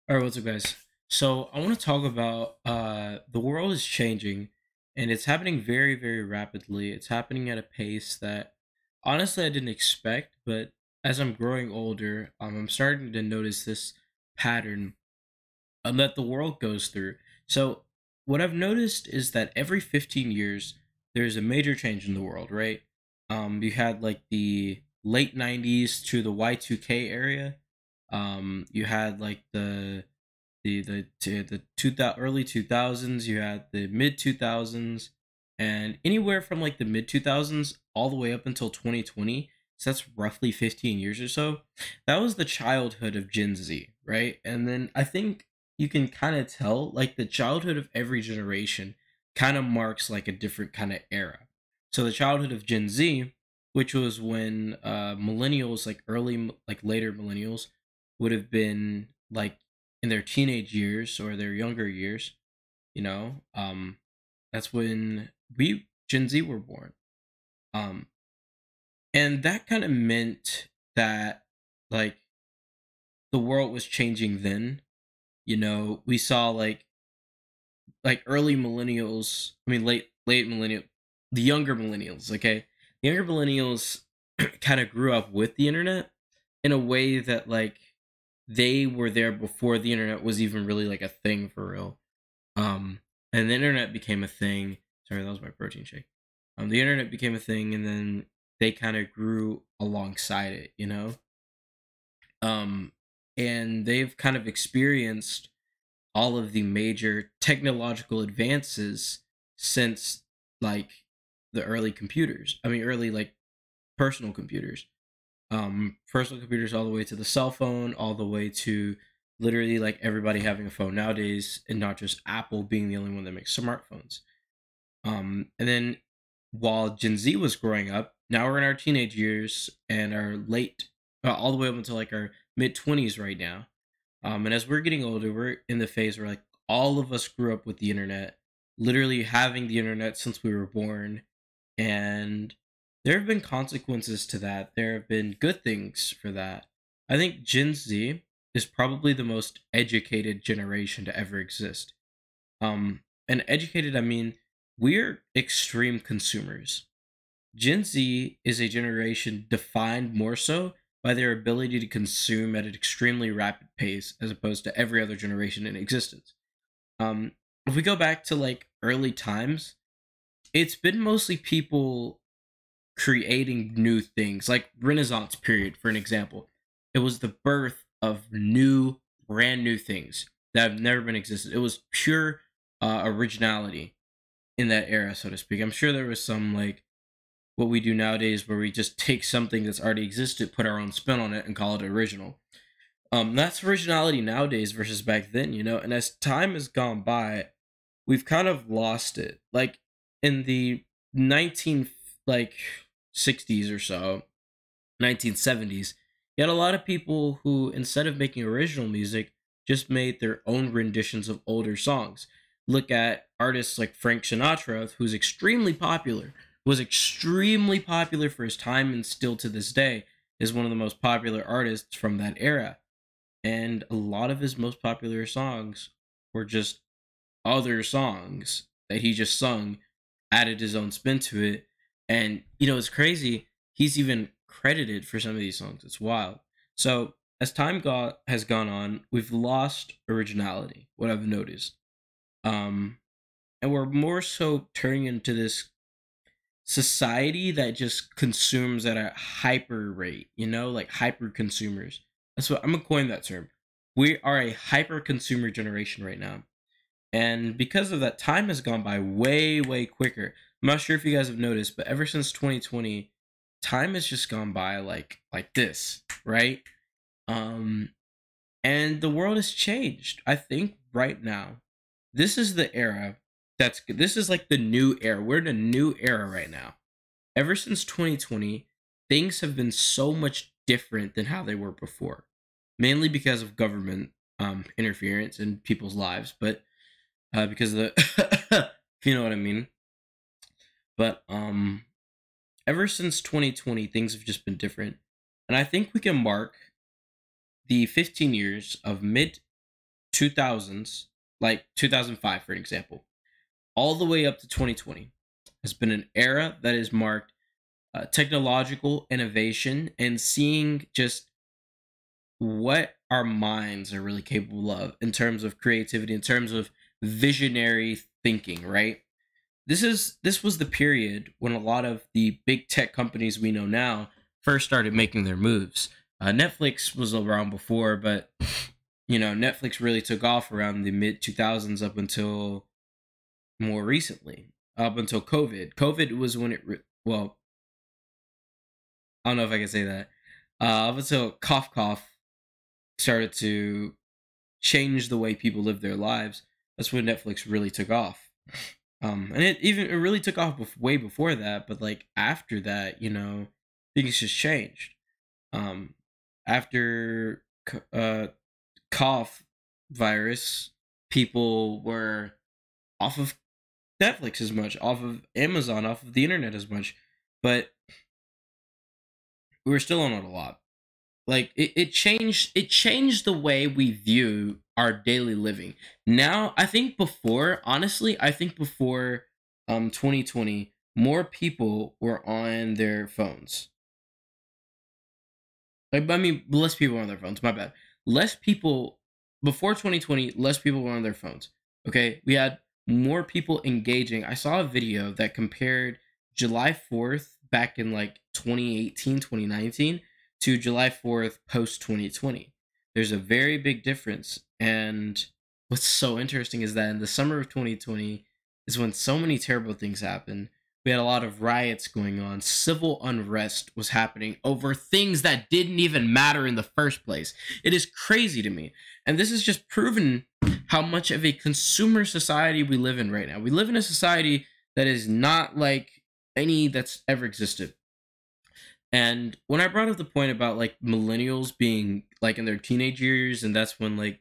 All right, what's up, guys? So I want to talk about the world is changing, and it's happening very, very rapidly. It's happening at a pace that honestly I didn't expect, but as I'm growing older, I'm starting to notice this pattern that the world goes through. So what I've noticed is that every 15 years there's a major change in the world, right? You had like the late 90s to the Y2K area. You had like the 2000 early 2000s, you had the mid 2000s, and anywhere from like the mid 2000s all the way up until 2020, so that's roughly 15 years or so. That was the childhood of Gen Z, right? And then I think you can kind of tell like the childhood of every generation kind of marks like a different kind of era. So the childhood of Gen Z, which was when millennials, like like later millennials, would have been like in their teenage years or their younger years, you know, that's when we Gen Z were born. Um, and that kind of meant that like the world was changing then. We saw like early millennials, I mean late millennial, the younger millennials, okay? The younger millennials kind of grew up with the internet in a way that like they were there before the internet was even really like a thing for real. Um, and the internet became a thing. Sorry, that was my protein shake. The internet became a thing, and then they kind of grew alongside it. Um, and they've kind of experienced all of the major technological advances since like the early computers. I mean, early like personal computers. Personal computers all the way to the cell phone, all the way to literally like everybody having a phone nowadays, and not just Apple being the only one that makes smartphones. And then while Gen Z was growing up, now we're in our teenage years and our late, all the way up until like our mid 20s right now. And as we're getting older, we're in the phase where like all of us grew up with the internet, literally having the internet since we were born. And there have been consequences to that. There have been good things for that. I think Gen Z is probably the most educated generation to ever exist. And educated, I mean, we're extreme consumers. Gen Z is a generation defined more so by their ability to consume at an extremely rapid pace as opposed to every other generation in existence. Um, if we go back to like early times, it's been mostly people creating new things, like Renaissance period, for an example. It was the birth of new, brand new things that have never been existed. It was pure originality in that era, so to speak. I'm sure there was some like what we do nowadays where we just take something that's already existed, put our own spin on it, and call it original. That's originality nowadays versus back then. And as time has gone by, we've kind of lost it. Like in the 19 like 60s or so, 1970s, you had a lot of people who, instead of making original music, just made their own renditions of older songs. Look at artists like Frank Sinatra, who's extremely popular, was extremely popular for his time, and still to this day is one of the most popular artists from that era. And a lot of his most popular songs were just other songs that he just sung, added his own spin to it. And it's crazy. He's even credited for some of these songs. It's wild. So as has gone on, we've lost originality. What I've noticed, and we're more so turning into this society that just consumes at a hyper rate. Like hyper consumers. That's what I'm gonna coin that term. We are a hyper consumer generation right now. And because of that, time has gone by way, way quicker. I'm not sure if you guys have noticed, but ever since 2020, time has just gone by like this, right? Um, and the world has changed. I think right now, this is the era this is like the new era. We're in a new era right now. Ever since 2020, things have been so much different than how they were before, mainly because of government interference in people's lives, but because of the if you know what I mean. But ever since 2020, things have just been different. And I think we can mark the 15 years of 2000s, like 2005 for an example, all the way up to 2020 has been an era that is marked technological innovation and seeing just what our minds are really capable of in terms of creativity, in terms of visionary thinking, right? This was the period when a lot of the big tech companies we know now first started making their moves. Netflix was around before, but Netflix really took off around the mid 2000s up until more recently, up until COVID. COVID was when well, I don't know if I can say that. Up until cough cough started to change the way people live their lives. That's when Netflix really took off. And it really took off way before that, but like after that, things just changed. After cough virus, people were off of Netflix as much, off of Amazon, off of the internet as much, but we were still on it a lot. Like it changed the way we view our daily living. Now, I think before 2020, more people were on their phones. Like, I mean, less people were on their phones, my bad. Less people before 2020, less people were on their phones. Okay? We had more people engaging. I saw a video that compared July 4th back in like 2018, 2019 to July 4th post 2020. There's a very big difference. And what's so interesting is that in the summer of 2020 is when so many terrible things happened. We had a lot of riots going on. Civil unrest was happening over things that didn't even matter in the first place. It is crazy to me. And this has just proven how much of a consumer society we live in right now. We live in a society that is not like any that's ever existed. And when I brought up the point about like millennials being like in their teenage years, and that's when like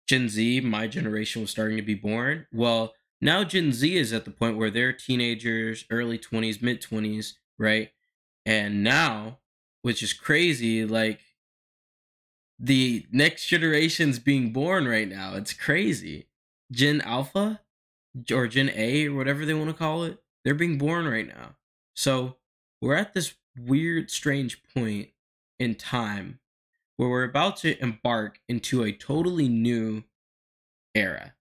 Gen Z, my generation, was starting to be born. Well, now Gen Z is at the point where they're teenagers, early 20s, mid 20s, right? And now, which is crazy, like the next generation's being born right now. It's crazy. Gen Alpha or Gen A or whatever they want to call it, they're being born right now. So we're at this weird, strange point in time where we're about to embark into a totally new era,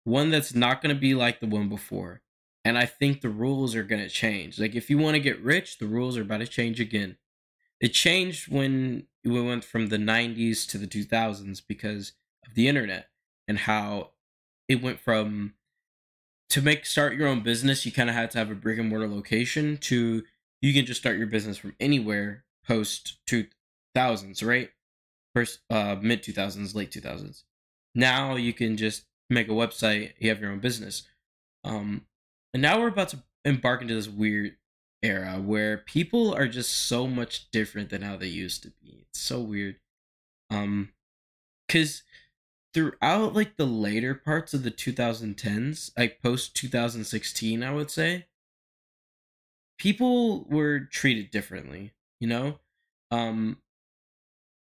one that's not going to be like the one before. And I think the rules are going to change. Like, if you want to get rich, the rules are about to change again. It changed when we went from the 90s to the 2000s because of the internet and how it went from start your own business, you kind of had to have a brick and mortar location to you can just start your business from anywhere post 2000s, right? First, mid 2000s, late 2000s. Now you can just make a website, you have your own business. And now we're about to embark into this weird era where people are just so much different than how they used to be. It's so weird. Because throughout like the later parts of the 2010s, like post 2016, I would say, people were treated differently, you know?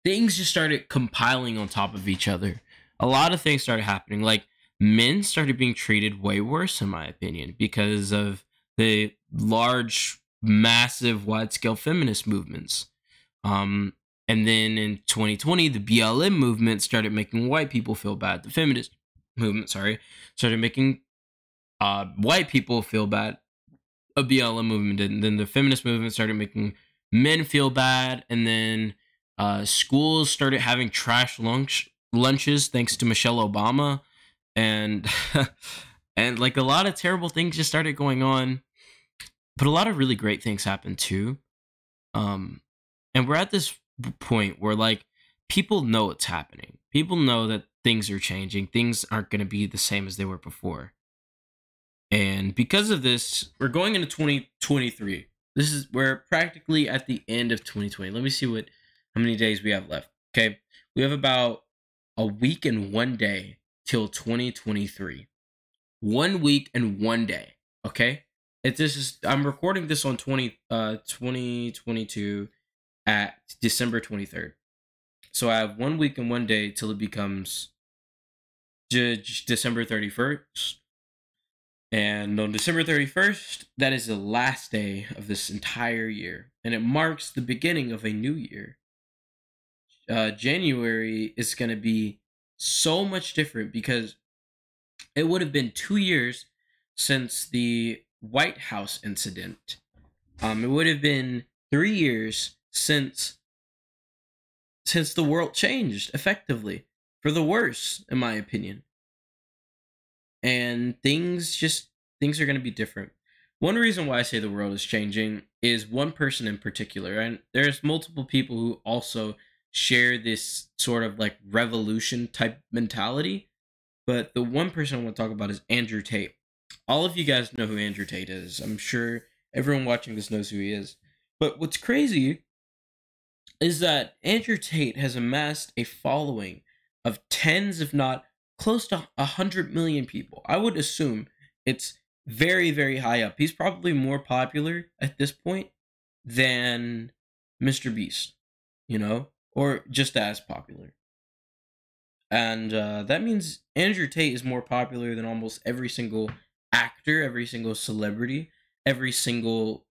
Things just started compiling on top of each other. A lot of things started happening. Like, men started being treated way worse, in my opinion, because of the large, massive, wide-scale feminist movements. And then in 2020, the BLM movement started making white people feel bad. The feminist movement, started making white people feel bad. A BLM movement did. And then the feminist movement started making men feel bad. And then schools started having trash lunches thanks to Michelle Obama. And and like a lot of terrible things just started going on. But a lot of really great things happened too. And we're at this point where like people know it's happening. People know that things are changing. Things aren't going to be the same as they were before. And because of this, we're going into 2023. We're practically at the end of 2020. Let me see how many days we have left. Okay. We have about a week and 1 day till 2023. 1 week and 1 day. Okay. I'm recording this on 2022 at December 23rd. So I have 1 week and 1 day till it becomes December 31st. And on December 31st, that is the last day of this entire year. And it marks the beginning of a new year. January is going to be so much different because it would have been 2 years since the White House incident. It would have been 3 years since the world changed effectively for the worse, in my opinion. And things are going to be different. One reason why I say the world is changing is one person in particular, and there's multiple people who also share this sort of like revolution type mentality. But the one person I want to talk about is Andrew Tate. All of you guys know who Andrew Tate is. I'm sure everyone watching this knows who he is. But what's crazy is that Andrew Tate has amassed a following of tens, if not close to 100 million people. I would assume it's very, very high up. He's probably more popular at this point than Mr. Beast, or just as popular. And that means Andrew Tate is more popular than almost every single actor, every single celebrity, every single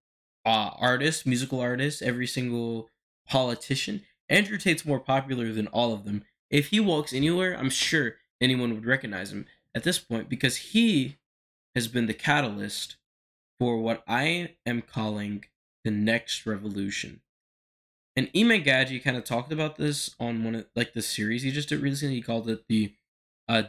artist, musical artist, every single politician. Andrew Tate's more popular than all of them. If he walks anywhere, I'm sure anyone would recognize him at this point because he has been the catalyst for what I am calling the next revolution. And Iman Gadji kind of talked about this on one of the series he just did recently. He called it the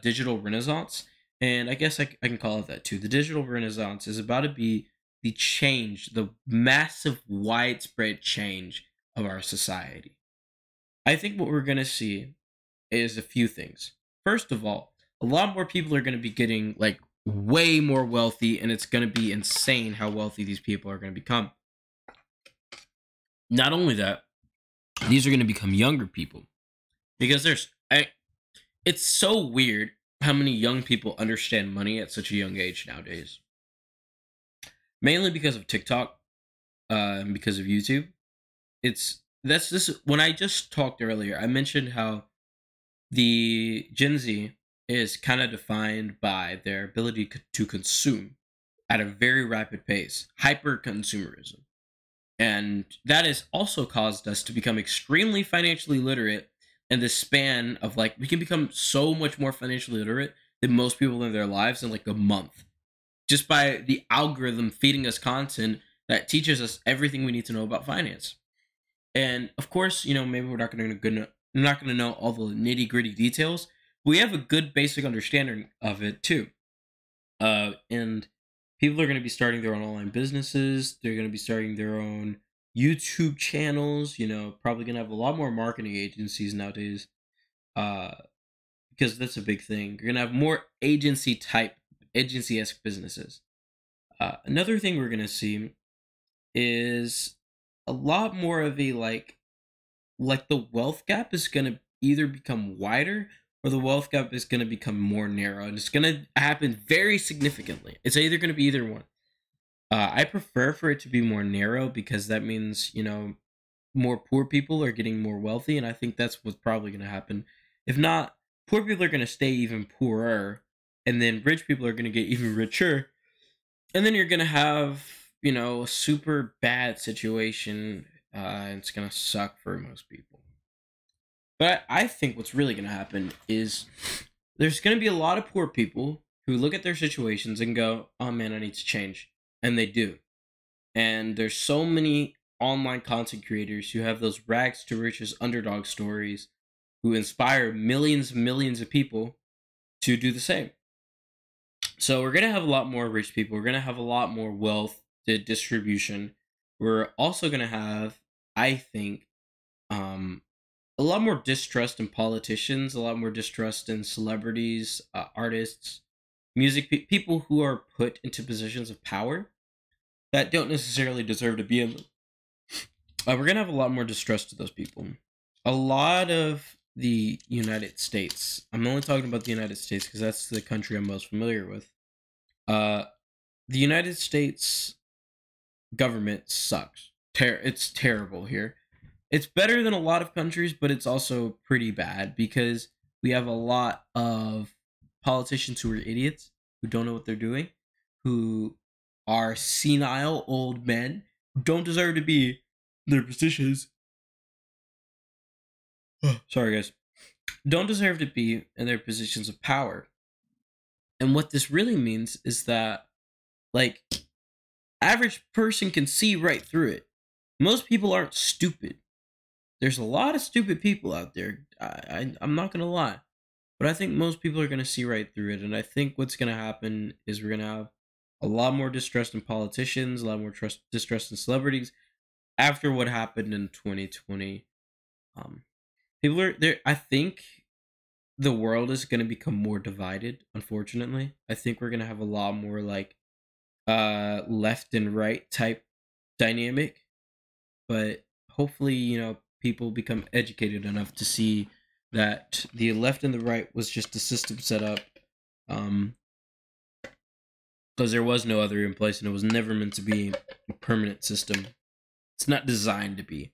digital renaissance, and I guess I can call it that too. The digital renaissance is about to be the change, the massive, widespread change of our society. I think what we're gonna see is a few things. First of all, a lot more people are gonna be getting way more wealthy, and it's gonna be insane how wealthy these people are gonna become. Not only that, these are going to become younger people because it's so weird how many young people understand money at such a young age nowadays. Mainly because of TikTok, and because of YouTube. When I just talked earlier, I mentioned how the Gen Z is kind of defined by their ability to consume at a very rapid pace, hyper consumerism. And that has also caused us to become extremely financially literate in the span of we can become so much more financially literate than most people in their lives in a month. Just by the algorithm feeding us content that teaches us everything we need to know about finance. And of course, maybe we're not going to know all the nitty gritty details. But we have a good basic understanding of it too. And people are going to be starting their own online businesses. They're going to be starting their own YouTube channels. Probably going to have a lot more marketing agencies nowadays, because that's a big thing. You're going to have more agency-esque businesses. Another thing we're going to see is a lot more of a the wealth gap is going to either become wider or the wealth gap is going to become more narrow, and it's going to happen very significantly. It's either going to be either one. I prefer for it to be more narrow because that means, more poor people are getting more wealthy, and I think that's what's probably going to happen. If not, poor people are going to stay even poorer, and then rich people are going to get even richer, and then you're going to have, a super bad situation, and it's going to suck for most people. But I think what's really going to happen is there's going to be a lot of poor people who look at their situations and go, oh man, I need to change. And they do. And there's so many online content creators who have those rags to riches underdog stories who inspire millions and millions of people to do the same. So we're going to have a lot more rich people. We're going to have a lot more wealth distribution. We're also going to have, I think, a lot more distrust in politicians, a lot more distrust in celebrities, artists, music people who are put into positions of power that don't necessarily deserve to be in them. We're going to have a lot more distrust to those people. A lot of the United States, I'm only talking about the United States because that's the country I'm most familiar with. The United States government sucks. It's terrible here. It's better than a lot of countries, but it's also pretty bad because we have a lot of politicians who are idiots, who don't know what they're doing, who are senile old men who don't deserve to be in their positions. Sorry, guys. Don't deserve to be in their positions of power. And what this really means is that, like, average person can see right through it. Most people aren't stupid. There's a lot of stupid people out there. I'm not gonna lie, but I think most people are gonna see right through it. And I think what's gonna happen is we're gonna have a lot more distrust in politicians, a lot more distrust in celebrities after what happened in 2020. People are there. I think the world is gonna become more divided. Unfortunately, I think we're gonna have a lot more like left and right type dynamic, but hopefully, people become educated enough to see that the left and the right was just a system set up because there was no other in place, and it was never meant to be a permanent system. It's not designed to be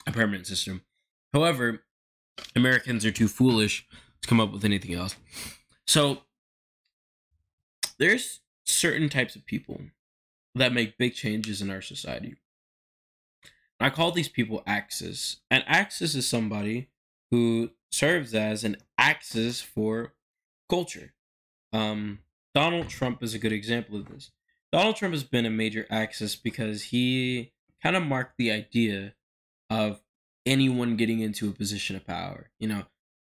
a permanent system. However, Americans are too foolish to come up with anything else. So there's certain types of people that make big changes in our society. I call these people axis. An axis is somebody who serves as an axis for culture. Donald Trump is a good example of this. Donald Trump has been a major axis because he kind of marked the idea of anyone getting into a position of power.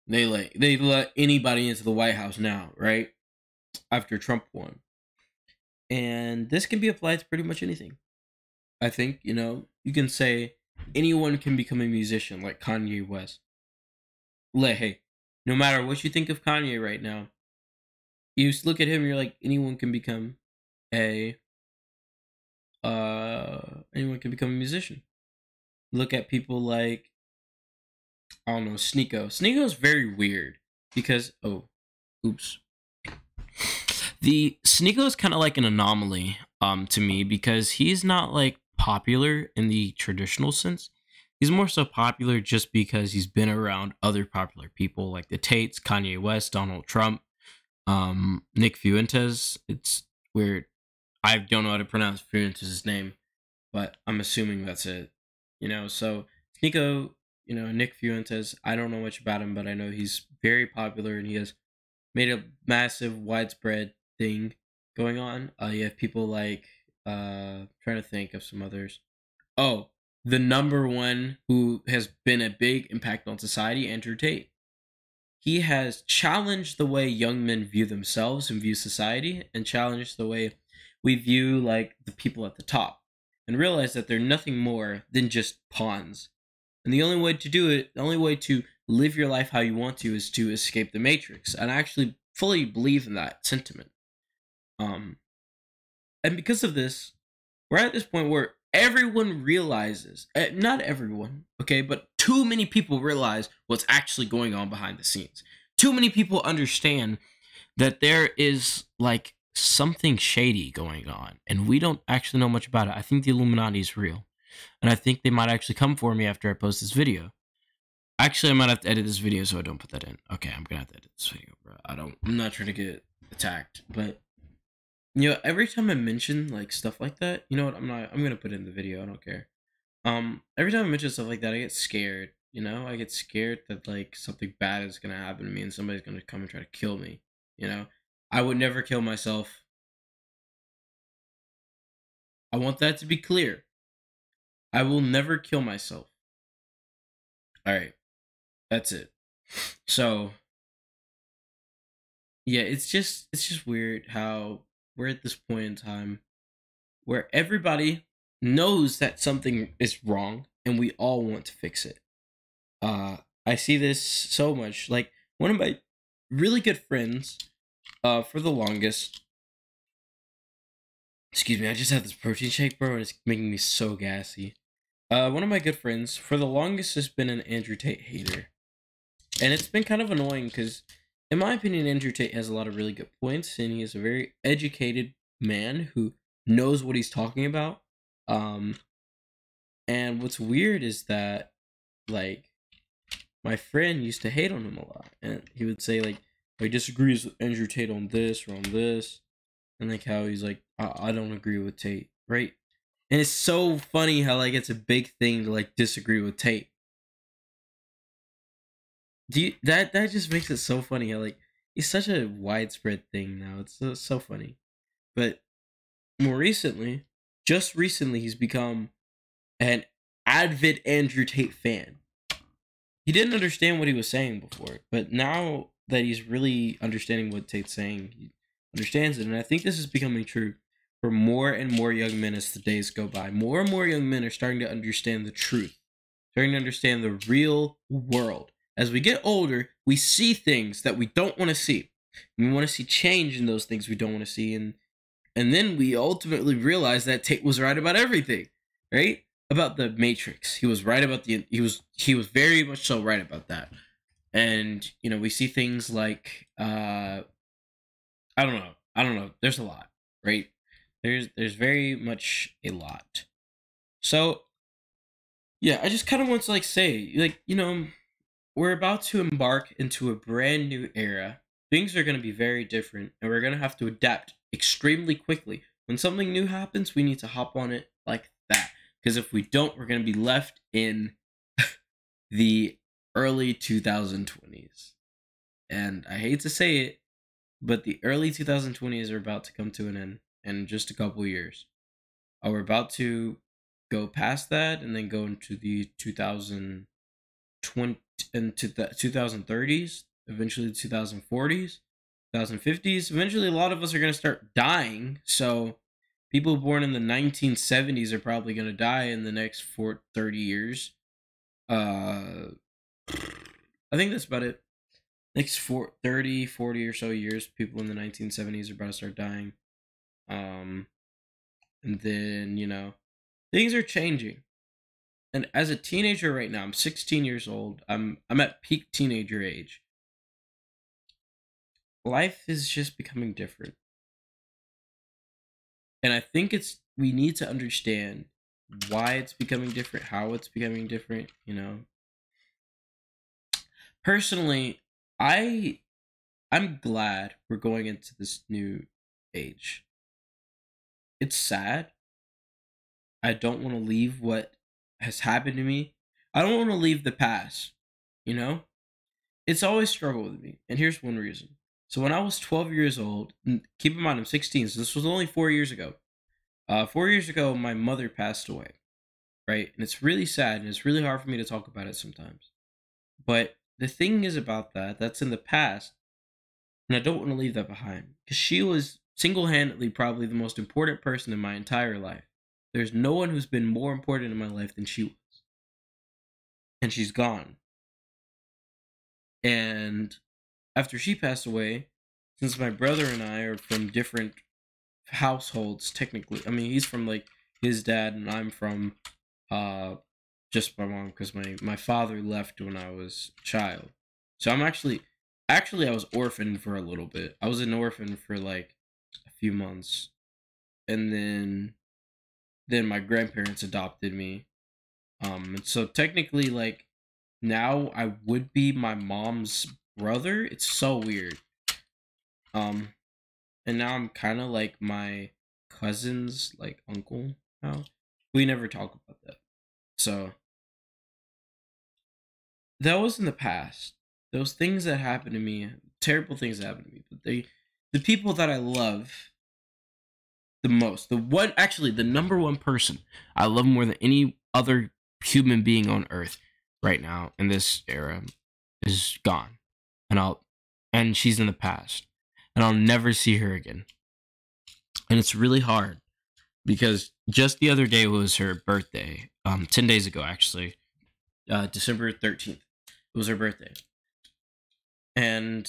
They let anybody into the White House now, right? After Trump won. And this can be applied to pretty much anything. I think, you can say anyone can become a musician like Kanye West. Hey, no matter what you think of Kanye right now, you look at him, you're like, anyone can become a musician. Look at people like, I don't know, Sneeko. Sneeko's very weird because, the Sneeko is kind of like an anomaly to me because he's not like popular in the traditional sense. He's more so popular just because he's been around other popular people like the Tates, Kanye West, Donald Trump, Nick Fuentes. It's weird. I don't know how to pronounce Fuentes' name, but I'm assuming that's it. So Sneeko, Nick Fuentes, I don't know much about him, but I know he's very popular and he has made a massive, widespread thing going on. You have people like, trying to think of some others. Oh, the number one who has been a big impact on society, Andrew Tate. He has challenged the way young men view themselves and view society, and challenged the way we view like the people at the top, and realize that they're nothing more than just pawns. And the only way to do it, the only way to live your life how you want to, is to escape the matrix. And I actually fully believe in that sentiment. And because of this, we're at this point where everyone realizes, not everyone, okay, but too many people realize what's actually going on behind the scenes. Too many people understand that there is like something shady going on, and we don't actually know much about it. I think the Illuminati is real, and I think they might actually come for me after I post this video. Actually, I might have to edit this video so I don't put that in. Okay, I'm gonna have to edit this video, bro. I'm not trying to get attacked, but every time I mention like stuff like that, you know what? I'm gonna put it in the video. I don't care. Every time I mention stuff like that, I get scared. I get scared that like something bad is gonna happen to me and somebody's gonna come and try to kill me. I would never kill myself. I want that to be clear. I will never kill myself. All right, that's it. So yeah, it's just weird how we're at this point in time where everybody knows that something is wrong and we all want to fix it. I see this so much. Like one of my really good friends, for the longest. Excuse me, I just had this protein shake, bro, and it's making me so gassy. One of my good friends, for the longest, has been an Andrew Tate hater. And it's been kind of annoying because, in my opinion, Andrew Tate has a lot of really good points, and he is a very educated man who knows what he's talking about. And what's weird is that, like, my friend used to hate on him a lot, and he would say, like, He disagrees with Andrew Tate on this or on this, and like how he's like, I don't agree with Tate, right? And it's so funny how like it's a big thing to like disagree with Tate. That just makes it so funny how like it's such a widespread thing now. It's so funny. But more recently, just recently, he's become an avid Andrew Tate fan. He didn't understand what he was saying before, but now that he's really understanding what Tate's saying, he understands it. And I think this is becoming true for more and more young men as the days go by. More and more young men are starting to understand the truth, starting to understand the real world. As we get older, we see things that we don't want to see. We want to see change in those things we don't want to see. And then we ultimately realize that Tate was right about everything, right? About the Matrix. He was right about he was very much so right about that. And, you know, we see things like I don't know. There's a lot, right? There's very much a lot. So, yeah, I just kind of want to like say, like, you know, we're about to embark into a brand new era. Things are going to be very different, and we're going to have to adapt extremely quickly. When something new happens, we need to hop on it like that. Because if we don't, we're going to be left in the early 2020s. And I hate to say it, but the early 2020s are about to come to an end in just a couple years. We're about to go past that and then go into the 2020 into the 2030s, eventually the 2040s, 2050s. Eventually, a lot of us are going to start dying. So, people born in the 1970s are probably going to die in the next 30 years. I think that's about it. Next 30, 40 or so years, people in the 1970s are about to start dying. And then, you know, things are changing. And as a teenager right now, I'm 16 years old. I'm at peak teenager age. Life is just becoming different. And I think we need to understand why it's becoming different, how it's becoming different, you know. Personally, I'm glad we're going into this new age. It's sad. I don't want to leave what has happened to me. I don't want to leave the past, you know? It's always struggled with me. And here's one reason. So when I was 12 years old, keep in mind I'm 16, so this was only 4 years ago. 4 years ago, my mother passed away, right? And it's really sad, and it's really hard for me to talk about it sometimes. But the thing is about that's in the past, and I don't want to leave that behind. Because she was single-handedly probably the most important person in my entire life. There's no one who's been more important in my life than she was. And she's gone. And after she passed away, since my brother and I are from different households, technically, I mean, he's from like his dad, and I'm from just my mom, because my father left when I was a child. So I'm actually I was orphaned for a little bit. I was an orphan for like a few months, and then my grandparents adopted me. And so technically, like, now I would be my mom's brother. It's so weird. And now I'm kind of like my cousin's like uncle now. We never talk about that. So that was in the past. Those things that happened to me, terrible things that happened to me, but the people that I love the most, the number one person I love more than any other human being on earth right now in this era is gone. And she's in the past. And I'll never see her again. And it's really hard because just the other day was her birthday. 10 days ago, actually. December 13th. It was her birthday. And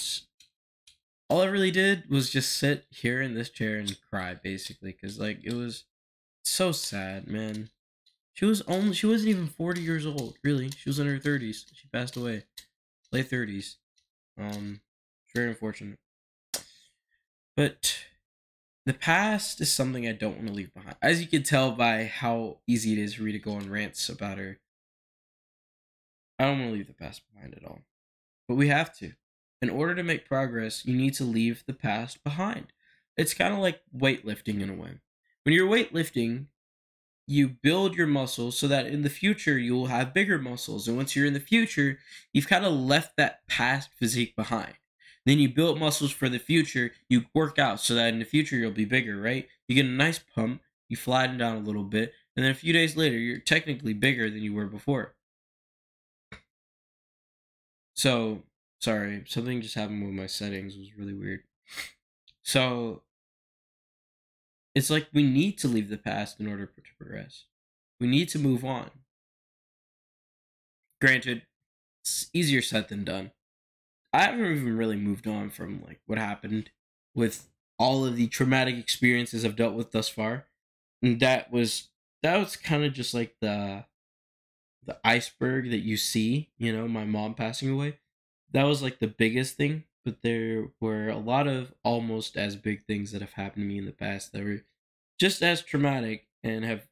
all I really did was just sit here in this chair and cry, basically. Because, like, it was so sad, man. She wasn't even 40 years old, really. She was in her 30s. She passed away. Late 30s. Very unfortunate. But the past is something I don't want to leave behind. As you can tell by how easy it is for me to go on rants about her, I don't want to leave the past behind at all. But we have to. in order to make progress, you need to leave the past behind. It's kind of like weightlifting in a way. When you're weightlifting, you build your muscles so that in the future you will have bigger muscles. And once you're in the future, you've kind of left that past physique behind. Then you build muscles for the future. You work out so that in the future you'll be bigger, right? You get a nice pump, you flatten down a little bit, and then a few days later, you're technically bigger than you were before. So, sorry, something just happened with my settings. It was really weird. So, it's like we need to leave the past in order to progress. We need to move on. Granted, it's easier said than done. I haven't even really moved on from like what happened with all of the traumatic experiences I've dealt with thus far. And that was kind of just like the iceberg that you see, my mom passing away. That was like the biggest thing, but there were a lot of almost as big things that have happened to me in the past that were just as traumatic and have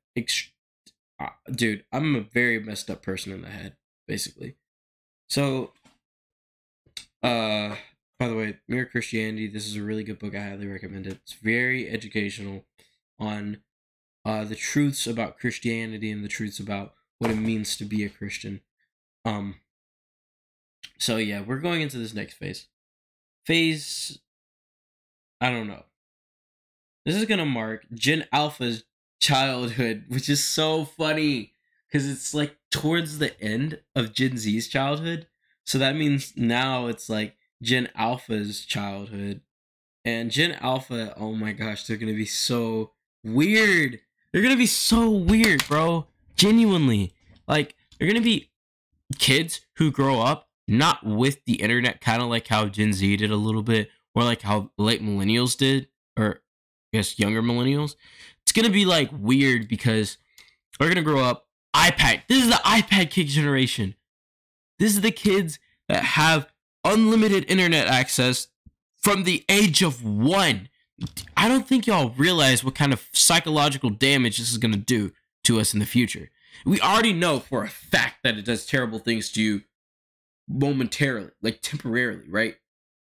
dude, I'm a very messed up person in the head, basically. So, by the way, Mere Christianity, this is a really good book. I highly recommend it. It's very educational on the truths about Christianity and the truths about what it means to be a Christian. So yeah, we're going into this next phase. I don't know. This is gonna mark Gen Alpha's childhood, which is so funny because it's like towards the end of Gen Z's childhood. So that means now it's like Gen Alpha's childhood. And Gen Alpha, oh my gosh, they're gonna be so weird. They're gonna be so weird, bro. Genuinely. Like, they're gonna be kids who grow up not with the internet, kind of like how Gen Z did a little bit, or like how late millennials did, or I guess younger millennials. It's gonna be like weird because they're gonna grow up iPad. This is the iPad kid generation. This is the kids that have unlimited internet access from the age of 1. I don't think y'all realize what kind of psychological damage this is going to do to us in the future. We already know for a fact that it does terrible things to you momentarily, like temporarily, right?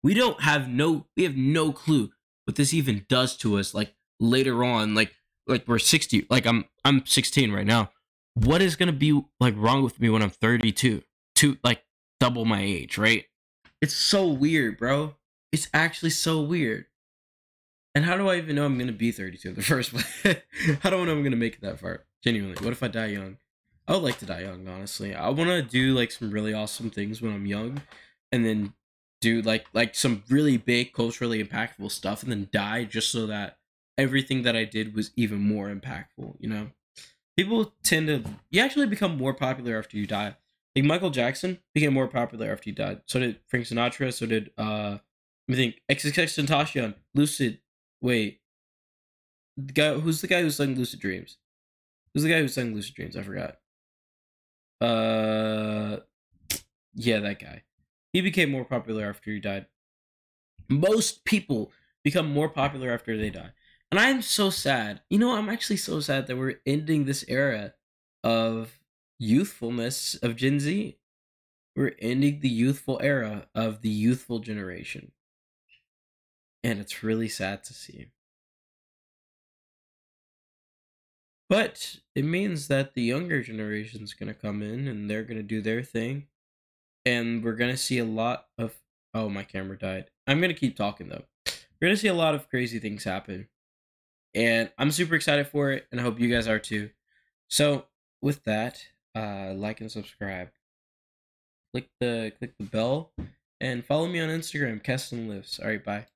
We have no clue what this even does to us, like later on, like we're 60, like I'm 16 right now. What is going to be like wrong with me when I'm 32? To like double my age, right? It's so weird, bro. It's actually so weird. And how do I even know I'm going to be 32 in the first place? How do I know I'm going to make it that far? Genuinely. What if I die young? I would like to die young, honestly. I want to do like some really awesome things when I'm young and then do like some really big culturally impactful stuff and then die just so that everything that I did was even more impactful, People you actually become more popular after you die. Like Michael Jackson became more popular after he died. So did Frank Sinatra. So did I think XXXTentacion, Lucid. Wait, who's the guy who sang Lucid Dreams? Who's the guy who sang Lucid Dreams? I forgot. Yeah, that guy. He became more popular after he died. Most people become more popular after they die, and I'm so sad. I'm actually so sad that we're ending this era of youthfulness of Gen Z. We're ending the youthful era of the youthful generation. And it's really sad to see. But it means that the younger generation is going to come in and they're going to do their thing. And we're going to see a lot of... Oh, my camera died. I'm going to keep talking, though. We're going to see a lot of crazy things happen. And I'm super excited for it, and I hope you guys are too. So, with that, like and subscribe. Click the bell, and follow me on Instagram, Keston Lives. All right, bye.